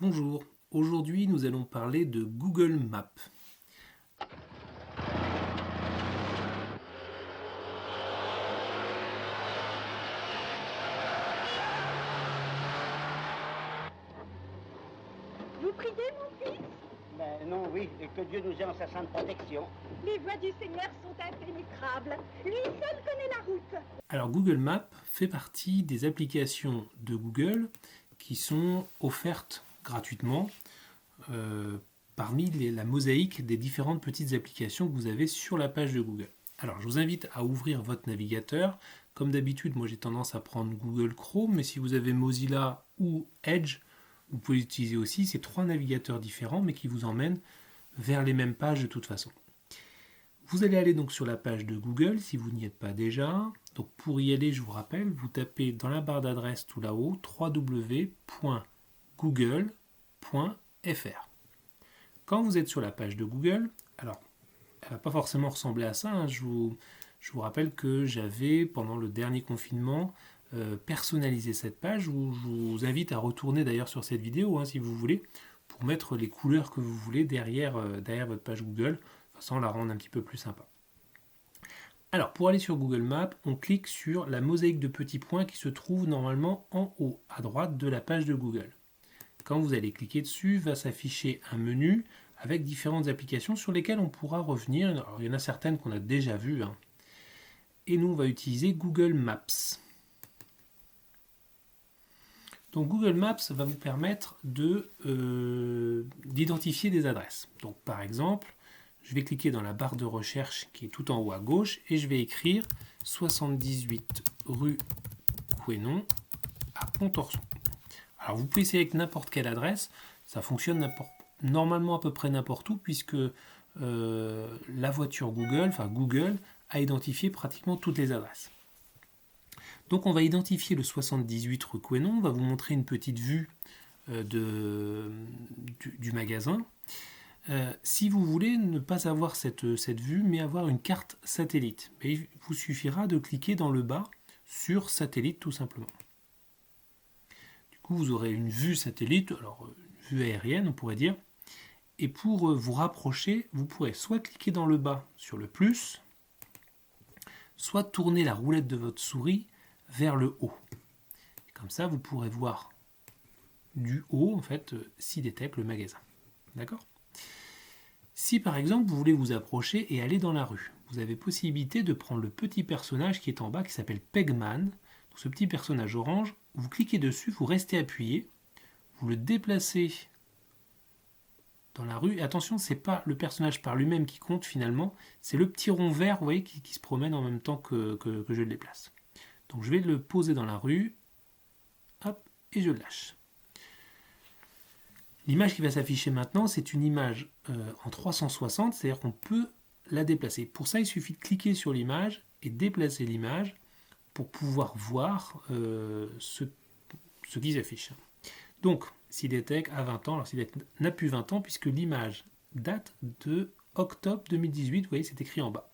Bonjour, aujourd'hui nous allons parler de Google Maps. Vous priez, mon fils? Ben non, oui, et que Dieu nous ait en sa sainte protection. Les voies du Seigneur sont impénétrables. Lui seul connaît la route. Alors Google Maps fait partie des applications de Google qui sont offertes gratuitement parmi la mosaïque des différentes petites applications que vous avez sur la page de Google. Alors je vous invite à ouvrir votre navigateur. Comme d'habitude, moi j'ai tendance à prendre Google Chrome, mais si vous avez Mozilla ou Edge, vous pouvez utiliser aussi ces trois navigateurs différents, mais qui vous emmènent vers les mêmes pages de toute façon. Vous allez aller donc sur la page de Google si vous n'y êtes pas déjà. Donc pour y aller, je vous rappelle, vous tapez dans la barre d'adresse tout là-haut www.google.fr. Quand vous êtes sur la page de Google, alors elle ne va pas forcément ressembler à ça. Je vous rappelle que j'avais, pendant le dernier confinement, personnalisé cette page. Je vous invite à retourner d'ailleurs sur cette vidéo, si vous voulez, pour mettre les couleurs que vous voulez derrière votre page Google, de façon à la rendre un petit peu plus sympa. Alors, pour aller sur Google Maps, on clique sur la mosaïque de petits points qui se trouve normalement en haut, à droite de la page de Google. Quand vous allez cliquer dessus, va s'afficher un menu avec différentes applications sur lesquelles on pourra revenir. Alors, il y en a certaines qu'on a déjà vues. Et nous, on va utiliser Google Maps. Donc Google Maps va vous permettre d'identifier des adresses. Donc par exemple, je vais cliquer dans la barre de recherche qui est tout en haut à gauche et je vais écrire 78 rue Quénon à Pontorson. Alors vous pouvez essayer avec n'importe quelle adresse, ça fonctionne normalement à peu près n'importe où puisque la voiture Google, enfin Google, a identifié pratiquement toutes les adresses. Donc on va identifier le 78 rue Quénon, on va vous montrer une petite vue du magasin. Si vous voulez ne pas avoir cette vue, mais avoir une carte satellite, il vous suffira de cliquer dans le bas sur satellite tout simplement. Du coup vous aurez une vue satellite, alors une vue aérienne on pourrait dire, et pour vous rapprocher, vous pourrez soit cliquer dans le bas sur le plus, soit tourner la roulette de votre souris vers le haut. Et comme ça, vous pourrez voir du haut, en fait, SIDETEC, le magasin. D'accord ? Si par exemple, vous voulez vous approcher et aller dans la rue, vous avez possibilité de prendre le petit personnage qui est en bas, qui s'appelle Pegman. Donc, ce petit personnage orange, vous cliquez dessus, vous restez appuyé, vous le déplacez dans la rue. Et attention, ce n'est pas le personnage par lui-même qui compte finalement, c'est le petit rond vert, vous voyez, qui se promène en même temps que je le déplace. Donc je vais le poser dans la rue, hop, et je le lâche. L'image qui va s'afficher maintenant, c'est une image en 360, c'est-à-dire qu'on peut la déplacer. Pour ça, il suffit de cliquer sur l'image et déplacer l'image pour pouvoir voir ce qui s'affiche. Donc, SIDETEC a 20 ans, alors SIDETEC n'a plus 20 ans puisque l'image date de octobre 2018, vous voyez, c'est écrit en bas.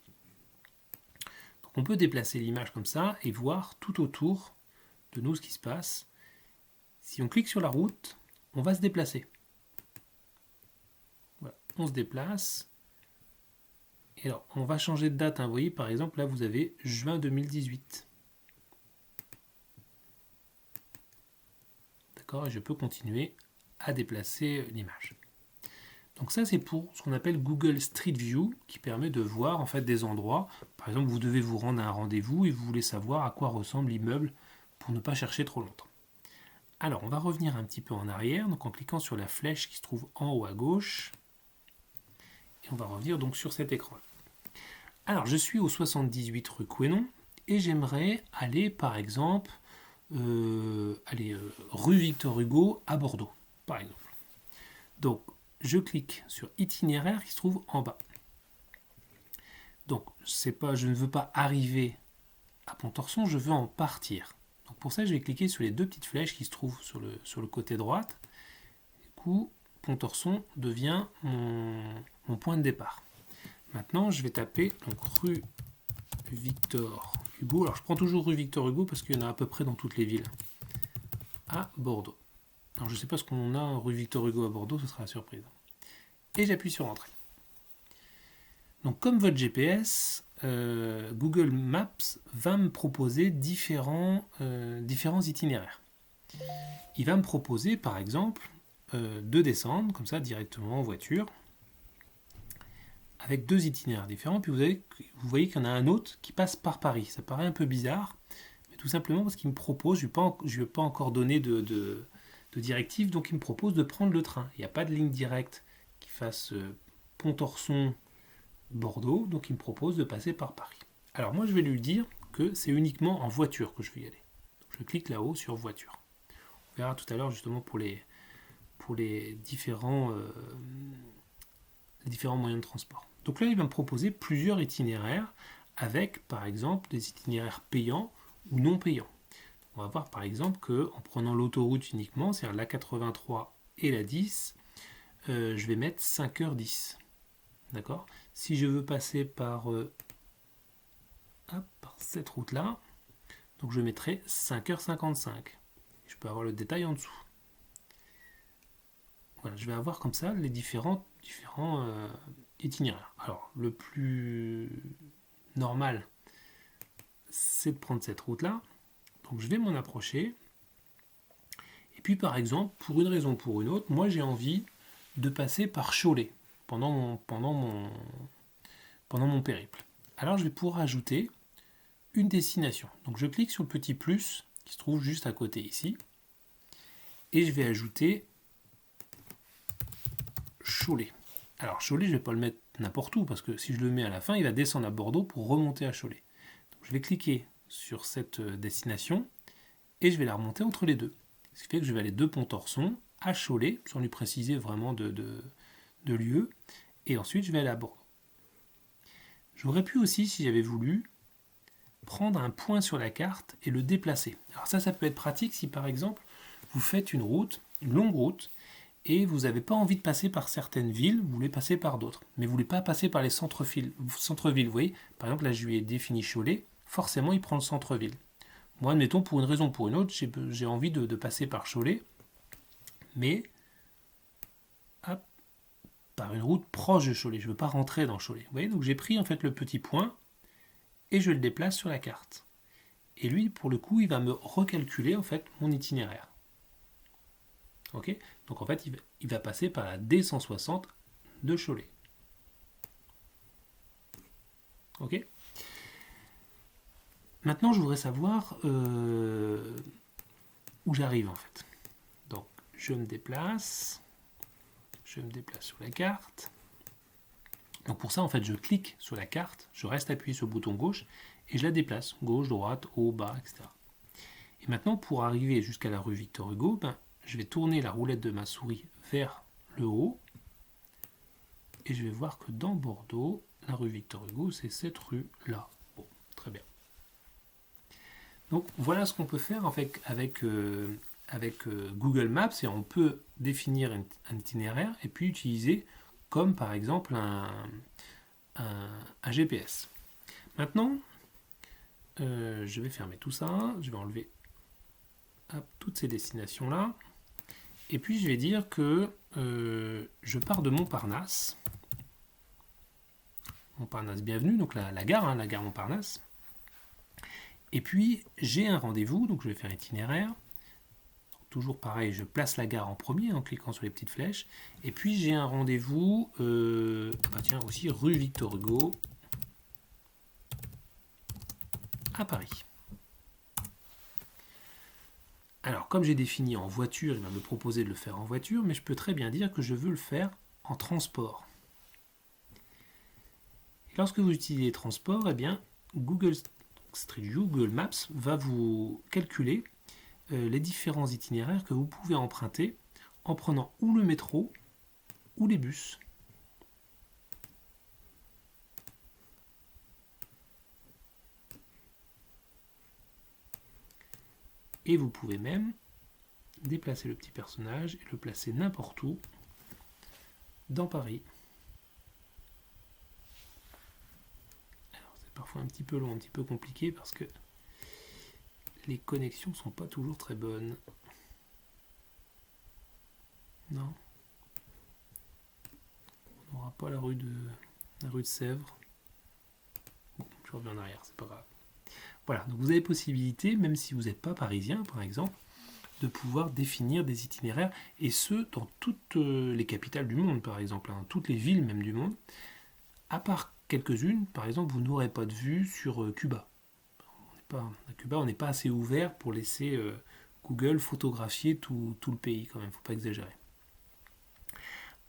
On peut déplacer l'image comme ça et voir tout autour de nous ce qui se passe. Si on clique sur la route, on va se déplacer. Voilà, on se déplace. Et alors, on va changer de date. Vous voyez, par exemple, là, vous avez juin 2018. D'accord, et je peux continuer à déplacer l'image. Donc ça, c'est pour ce qu'on appelle Google Street View, qui permet de voir en fait des endroits. Par exemple, vous devez vous rendre à un rendez-vous et vous voulez savoir à quoi ressemble l'immeuble pour ne pas chercher trop longtemps. Alors, on va revenir un petit peu en arrière, donc en cliquant sur la flèche qui se trouve en haut à gauche. Et on va revenir donc sur cet écran. Alors, je suis au 78 rue Quénon et j'aimerais aller, par exemple, rue Victor Hugo à Bordeaux, par exemple. Donc, je clique sur itinéraire qui se trouve en bas. Donc, je ne veux pas arriver à Pontorson, je veux en partir. Donc pour ça, je vais cliquer sur les deux petites flèches qui se trouvent sur le côté droite. Du coup, Pontorson devient mon point de départ. Maintenant, je vais taper donc, rue Victor Hugo. Alors, je prends toujours rue Victor Hugo parce qu'il y en a à peu près dans toutes les villes. À Bordeaux. Alors je ne sais pas ce qu'on a rue Victor Hugo à Bordeaux, ce sera la surprise. Et j'appuie sur Entrée. Donc comme votre GPS, Google Maps va me proposer différents itinéraires. Il va me proposer par exemple de descendre comme ça directement en voiture avec 2 itinéraires différents. Puis vous voyez qu'il y en a un autre qui passe par Paris. Ça paraît un peu bizarre, mais tout simplement parce qu'il me propose, je ne lui ai pas encore donné de directive, donc il me propose de prendre le train. Il n'y a pas de ligne directe qui fasse Pont-Orson, Bordeaux, donc il me propose de passer par Paris. Alors moi je vais lui dire que c'est uniquement en voiture que je vais y aller. Donc je clique là-haut sur voiture. On verra tout à l'heure justement pour les différents moyens de transport. Donc là il va me proposer plusieurs itinéraires avec par exemple des itinéraires payants ou non payants. On va voir par exemple qu'en prenant l'autoroute uniquement, c'est-à-dire la 83 et la 10, je vais mettre 5h10. D'accord ? Si je veux passer par cette route-là, donc je mettrai 5h55. Je peux avoir le détail en dessous. Voilà, je vais avoir comme ça les différents itinéraires. Alors, le plus normal, c'est de prendre cette route-là. Donc, je vais m'en approcher. Et puis, par exemple, pour une raison ou pour une autre, moi, j'ai envie de passer par Cholet pendant mon périple. Alors, je vais pouvoir ajouter une destination. Donc, je clique sur le petit plus qui se trouve juste à côté ici. Et je vais ajouter Cholet. Alors Cholet, je ne vais pas le mettre n'importe où, parce que si je le mets à la fin, il va descendre à Bordeaux pour remonter à Cholet. Donc je vais cliquer sur cette destination, et je vais la remonter entre les deux. Ce qui fait que je vais aller de Pont-Orson à Cholet, sans lui préciser vraiment de lieu, et ensuite je vais aller à Bordeaux. J'aurais pu aussi, si j'avais voulu, prendre un point sur la carte et le déplacer. Alors ça peut être pratique si par exemple, vous faites une longue route, et vous n'avez pas envie de passer par certaines villes, vous voulez passer par d'autres. Mais vous ne voulez pas passer par les centres-villes. Vous voyez, par exemple, là, je lui ai défini Cholet, forcément, il prend le centre-ville. Moi, admettons, pour une raison ou pour une autre, j'ai envie de passer par Cholet, mais par une route proche de Cholet. Je ne veux pas rentrer dans Cholet. Vous voyez, donc j'ai pris en fait le petit point, et je le déplace sur la carte. Et lui, pour le coup, il va me recalculer en fait mon itinéraire. Ok, donc en fait, il va passer par la D160 de Cholet. Ok. Maintenant, je voudrais savoir où j'arrive en fait. Donc, je me déplace sur la carte. Donc pour ça, en fait, je clique sur la carte, je reste appuyé sur le bouton gauche et je la déplace, gauche, droite, haut, bas, etc. Et maintenant, pour arriver jusqu'à la rue Victor Hugo, je vais tourner la roulette de ma souris vers le haut et je vais voir que dans Bordeaux, la rue Victor Hugo, c'est cette rue-là. Bon, très bien. Donc voilà ce qu'on peut faire avec Google Maps, et on peut définir un itinéraire et puis utiliser comme par exemple un GPS. Maintenant, je vais fermer tout ça, je vais enlever toutes ces destinations-là. Et puis je vais dire que je pars de Montparnasse. Montparnasse, bienvenue, donc la gare Montparnasse. Et puis j'ai un rendez-vous, donc je vais faire itinéraire. Toujours pareil, je place la gare en premier en cliquant sur les petites flèches. Et puis j'ai un rendez-vous, aussi rue Victor Hugo à Paris. Alors, comme j'ai défini en voiture, il va me proposer de le faire en voiture, mais je peux très bien dire que je veux le faire en transport. Et lorsque vous utilisez les transports, eh bien, Google Street View, Google Maps, va vous calculer les différents itinéraires que vous pouvez emprunter en prenant ou le métro ou les bus. Et vous pouvez même déplacer le petit personnage et le placer n'importe où dans Paris. Alors c'est parfois un petit peu long, un petit peu compliqué parce que les connexions ne sont pas toujours très bonnes. Non. On n'aura pas la rue de Sèvres. Bon, je reviens en arrière, c'est pas grave. Voilà, donc vous avez possibilité, même si vous n'êtes pas parisien par exemple, de pouvoir définir des itinéraires, et ce, dans toutes les capitales du monde par exemple, hein, toutes les villes même du monde, à part quelques-unes, par exemple, vous n'aurez pas de vue sur Cuba. À Cuba, on n'est pas assez ouvert pour laisser Google photographier tout le pays quand même, il ne faut pas exagérer.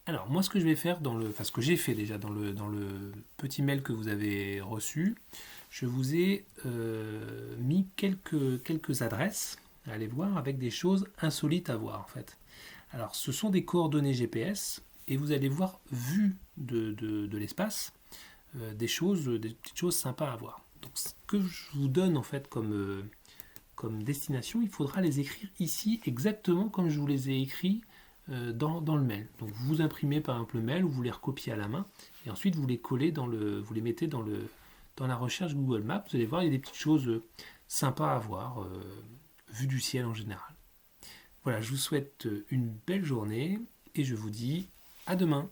Alors, moi, ce que je vais faire ce que j'ai fait déjà dans le petit mail que vous avez reçu, je vous ai mis quelques adresses à aller voir avec des choses insolites à voir en fait. Alors, ce sont des coordonnées GPS et vous allez voir, vu de l'espace, des petites choses sympas à voir. Donc, ce que je vous donne en fait comme destination, il faudra les écrire ici exactement comme je vous les ai écrits dans le mail. Donc vous imprimez par exemple le mail ou vous les recopiez à la main et ensuite vous les collez vous les mettez dans la recherche Google Maps. Vous allez voir, il y a des petites choses sympas à voir, vu du ciel en général. Voilà, je vous souhaite une belle journée et je vous dis à demain.